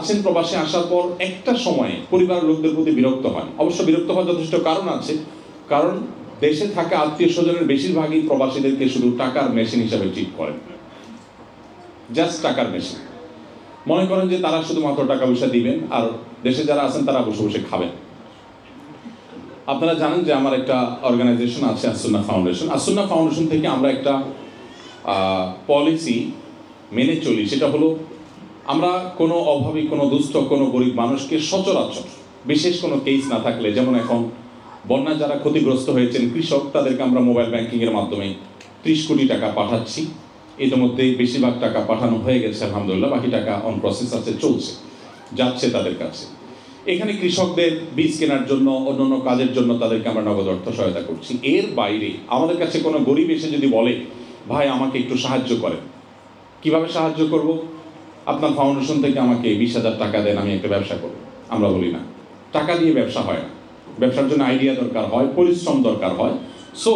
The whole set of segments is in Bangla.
আছেন প্রবাসে আসার পর একটা সময়ে পরিবারের লোকদের প্রতি বিরক্ত হয়। অবশ্য বিরক্ত হওয়ার যথেষ্ট কারণ আছে, কারণ দেশে থাকা আত্মীয় স্বজনের বেশিরভাগই প্রবাসীদেরকে শুধু টাকার মেশিন হিসাবে ট্রিট করেন, জাস্ট টাকার মেশিন। মনে করেন যে তারা শুধুমাত্র টাকা পয়সা দিবেন আর দেশে যারা আছেন তারা বসে বসে খাবেন। আপনারা জানেন যে আমার একটা অর্গানাইজেশন আছে আসুন্নাহ ফাউন্ডেশন। আসুন্নাহ ফাউন্ডেশন থেকে আমরা একটা পলিসি মেনে চলি, সেটা হলো আমরা কোনো অভাবী, কোনো দুস্থ, কোনো গরিব মানুষকে সচরাচর বিশেষ কোনো কেস না থাকলে, যেমন এখন বন্যা যারা ক্ষতিগ্রস্ত হয়েছেন কৃষক, তাদেরকে আমরা মোবাইল ব্যাংকিংয়ের মাধ্যমে 30 কোটি টাকা পাঠাচ্ছি। ইতিমধ্যে বেশিরভাগ টাকা পাঠানো হয়ে গেছে আলহামদুলিল্লাহ, বাকি টাকা অন প্রসেস আছে, চলছে, যাচ্ছে তাদের কাছে। এখানে কৃষকদের বীজ কেনার জন্য, অন্যান্য কাজের জন্য তাদেরকে আমরা নগদ অর্থ সহায়তা করছি। এর বাইরে আমাদের কাছে কোনো গরিব এসে যদি বলে ভাই আমাকে একটু সাহায্য করেন, কিভাবে সাহায্য করব? আপনার ফাউন্ডেশন থেকে আমাকে 20,000 টাকা দেন, আমি একটা ব্যবসা করব। আমরা বলি না, টাকা দিয়ে ব্যবসা হয় না, ব্যবসার জন্য আইডিয়া দরকার হয়, পরিশ্রম দরকার হয়। সো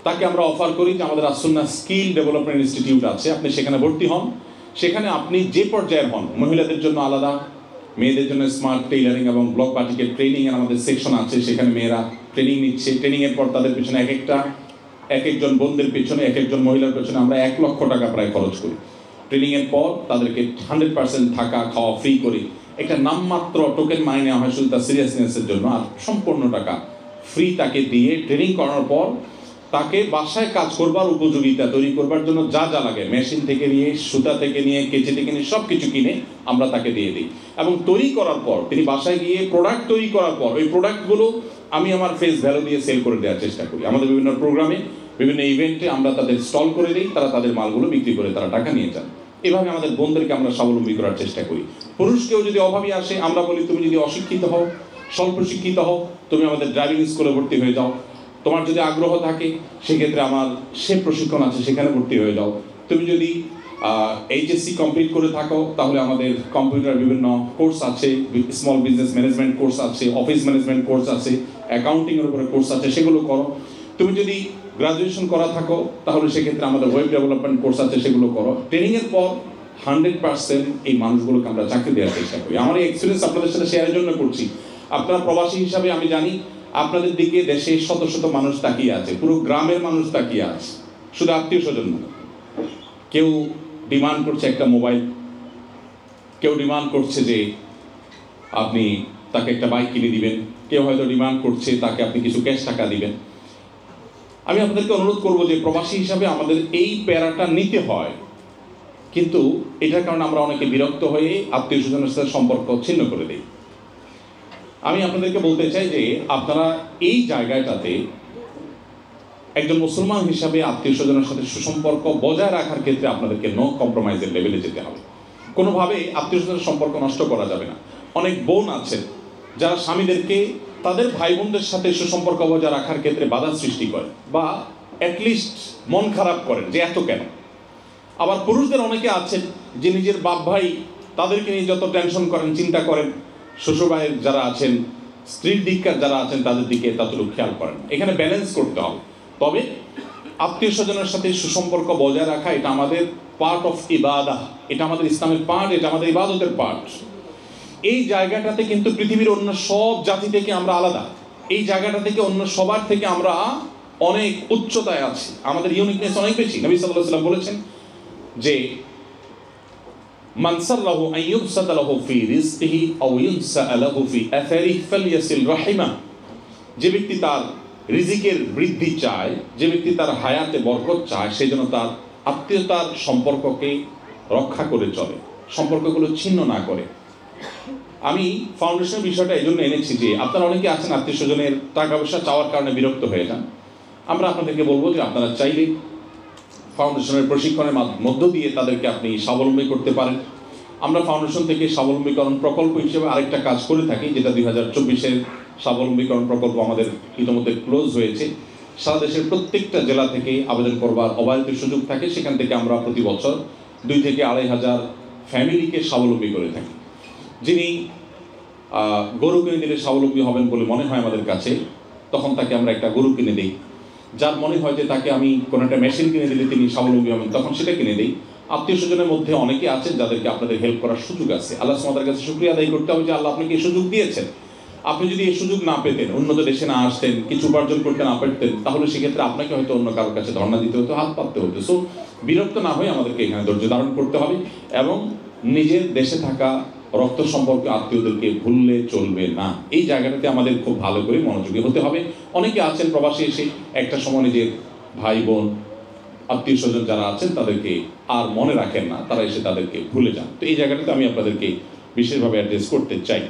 তাকে আমরা অফার করি যে আমাদের আসুন্নাহ স্কিল ডেভেলপমেন্ট ইনস্টিটিউট আছে, আপনি সেখানে ভর্তি হন। সেখানে আপনি যে পর্যায়ের হন, মহিলাদের জন্য আলাদা, মেয়েদের জন্য স্মার্ট টেইলারিং এবং ব্লক বাটিকের ট্রেনিংয়ের আমাদের সেকশন আছে, সেখানে মেয়েরা ট্রেনিং নিচ্ছে। ট্রেনিংয়ের পর তাদের পিছনে এক একজন বোনদের পেছনে, এক একজন মহিলার পেছনে আমরা 1 লক্ষ টাকা প্রায় খরচ করি। ট্রেনিংয়ের পর তাদেরকে 100% থাকা খাওয়া ফ্রি করি। একটা নামমাত্র টোকেন মাইনে নেওয়া হয় শুধু তার সিরিয়াসনেসের জন্য, আর সম্পূর্ণ টাকা ফ্রি তাকে দিয়ে ট্রেনিং করানোর পর তাকে বাসায় কাজ করবার উপযোগিতা তৈরি করবার জন্য যা যা লাগে, মেশিন থেকে নিয়ে, সুতা থেকে নিয়ে, কেচি থেকে নিয়ে সব কিছু কিনে আমরা তাকে দিয়ে দিই। এবং তৈরি করার পর তিনি বাসায় গিয়ে প্রোডাক্ট তৈরি করার পর ওই প্রোডাক্টগুলো আমি আমার ফেস ভ্যালু দিয়ে সেল করে দেওয়ার চেষ্টা করি। আমাদের বিভিন্ন প্রোগ্রামে, বিভিন্ন ইভেন্টে আমরা তাদের স্টল করে দিই, তারা তাদের মালগুলো বিক্রি করে তারা টাকা নিয়ে যান। এভাবে আমাদের বোনদেরকে আমরা স্বাবলম্বী করার চেষ্টা করি। পুরুষকেও যদি অভাবী আসে, আমরা বলি তুমি যদি অশিক্ষিত হও, স্বল্প শিক্ষিত হও, তুমি আমাদের ড্রাইভিং স্কুলে ভর্তি হয়ে যাও। তোমার যদি আগ্রহ থাকে সেক্ষেত্রে আমার সে প্রশিক্ষণ আছে, সেখানে ভর্তি হয়ে যাও। তুমি যদি এইচএসসি কমপ্লিট করে থাকো তাহলে আমাদের কম্পিউটার বিভিন্ন কোর্স আছে, স্মল বিজনেস ম্যানেজমেন্ট কোর্স আছে, অফিস ম্যানেজমেন্ট কোর্স আছে, অ্যাকাউন্টিংয়ের উপরে কোর্স আছে, সেগুলো করো। তুমি যদি গ্রাজুয়েশন করা থাকো তাহলে সেক্ষেত্রে আমাদের ওয়েব ডেভেলপমেন্ট কোর্স আছে, সেগুলো করো। ট্রেনিংয়ের পর 100% এই মানুষগুলোকে আমরা চাকরি দেওয়ার চেষ্টা করি। আমার এই এক্সপিরিয়েন্স আপনাদের সাথে শেয়ারের জন্য করছি। আপনারা প্রবাসী হিসাবে আমি জানি আপনাদের দিকে দেশে শত শত মানুষ তাকিয়ে আছে, পুরো গ্রামের মানুষ তাকিয়ে আছে, শুধু আত্মীয় স্বজন না। কেউ ডিমান্ড করছে একটা মোবাইল, কেউ ডিমান্ড করছে যে আপনি তাকে একটা বাইক কিনে দিবেন, কেউ হয়তো ডিমান্ড করছে তাকে আপনি কিছু ক্যাশ টাকা দিবেন। আমি আপনাদেরকে অনুরোধ করবো যে প্রবাসী হিসাবে আমাদের এই প্যারাটা নিতে হয়, কিন্তু এটার কারণে আমরা অনেকে বিরক্ত হয়ে আত্মীয় স্বজনের সাথে সম্পর্ক ছিন্ন করে দিই। আমি আপনাদেরকে বলতে চাই যে আপনারা এই জায়গাটাতে একজন মুসলমান হিসাবে আত্মীয় স্বজনের সাথে সুসম্পর্ক বজায় রাখার ক্ষেত্রে আপনাদেরকে নো কম্প্রোমাইজের লেভেলে যেতে হবে। কোনোভাবে আত্মীয় স্বজনের সম্পর্ক নষ্ট করা যাবে না। অনেক বোন আছেন যারা স্বামীদেরকে তাদের ভাই বোনদের সাথে সুসম্পর্ক বজায় রাখার ক্ষেত্রে বাধা সৃষ্টি করে বা অ্যাটলিস্ট মন খারাপ করেন যে এত কেন। আবার পুরুষদের অনেকে আছেন যে নিজের বাপ ভাই তাদেরকে নিয়ে যত টেনশন করেন, চিন্তা করেন, শ্বশুর ভাইয়ের যারা আছেন, স্ত্রীর দিককার যারা আছেন তাদের দিকে ততটুকু খেয়াল করেন। এখানে ব্যালেন্স করতে হবে। তবে আত্মীয় স্বজনের সাথে সুসম্পর্ক বজায় রাখা এটা আমাদের পার্ট অফ ইবাদাহ, এটা আমাদের ইসলামের পার্ট, এটা আমাদের ইবাদতের পার্ট। এই জায়গাটাতে কিন্তু পৃথিবীর অন্য সব জাতি থেকে আমরা আলাদা। এই জায়গাটা থেকে অন্য সবার থেকে আমরা অনেক উচ্চতায় আছি, আমাদের ইউনিকনেস অনেক বেশি। নবী সাল্লাল্লাহু আলাইহি ওয়াসাল্লাম বলেছেন যে মান সাল্লাহু আন ইউবসাতা লাহু ফি রিজকিহি আও ইউনসা লাহু ফি আথারিহি ফালইয়াসিল রাহিমা। যে ব্যক্তি তার রিজিকের বৃদ্ধি চায়, যে ব্যক্তি তার হায়াতে বরকত চায়, সেই জন্য তার আত্মীয়তার সম্পর্ককে রক্ষা করে চলে, সম্পর্কগুলো ছিন্ন না করে। আমি ফাউন্ডেশনের বিষয়টা এই জন্য এনেছি যে আপনারা অনেকে আছেন আত্মীয় স্বজনের টাকা পয়সা চাওয়ার কারণে বিরক্ত হয়ে যান। আমরা আপনাদেরকে বলবো যে আপনারা চাইলে ফাউন্ডেশনের প্রশিক্ষণের মধ্য দিয়ে তাদেরকে আপনি স্বাবলম্বী করতে পারেন। আমরা ফাউন্ডেশন থেকে স্বাবলম্বীকরণ প্রকল্প হিসেবে আরেকটা কাজ করে থাকি, যেটা 2024-এর স্বাবলম্বীকরণ প্রকল্প আমাদের ইতিমধ্যে ক্লোজ হয়েছে। সারা দেশের প্রত্যেকটা জেলা থেকে আবেদন করবার অবাধিত সুযোগ থাকে। সেখান থেকে আমরা প্রতি বছর 2 থেকে 2,500 ফ্যামিলিকে স্বাবলম্বী করে থাকি। যিনি গরু কিনে দিলে স্বাবলম্বী হবেন বলে মনে হয় আমাদের কাছে, তখন তাকে আমরা একটা গরু কিনে দিই। যার মনে হয় যে তাকে আমি কোনো একটা মেশিন কিনে দিলে তিনি স্বাবলম্বী হবেন, তখন সেটা কিনে দিই। আত্মীয় স্বজনের মধ্যে অনেকে আছেন যাদেরকে আপনাদের হেল্প করার সুযোগ আছে। আল্লাহ সুবহানাহু ওয়া তাআলার কাছে শুকরিয়া আদায় করতে হবে যে আল্লাহ আপনাকে এই সুযোগ দিয়েছেন। আপনি যদি এই সুযোগ না পেতেন, উন্নত দেশে না আসতেন, কিছু উপার্জন করতে না পারতেন, তাহলে সেক্ষেত্রে আপনাকে হয়তো অন্য কারোর কাছে ধর্ণা দিতে হতো, হাত পাততে হতো। সো বিরক্ত না হয়ে আমাদেরকে এখানে ধৈর্য ধারণ করতে হবে এবং নিজের দেশে থাকা রক্ত সম্পর্কে আত্মীয়দেরকে ভুললে চলবে না। এই জায়গাটাতে আমাদের খুব ভালো করে মনোযোগী হতে হবে। অনেকে আছেন প্রবাসে এসে একটা সময় নিজের ভাই বোন আত্মীয় স্বজন যারা আছেন তাদেরকে আর মনে রাখেন না, তারা এসে তাদেরকে ভুলে যান। তো এই জায়গাটাতে আমি আপনাদেরকে বিশেষভাবে অ্যাড্রেস করতে চাই।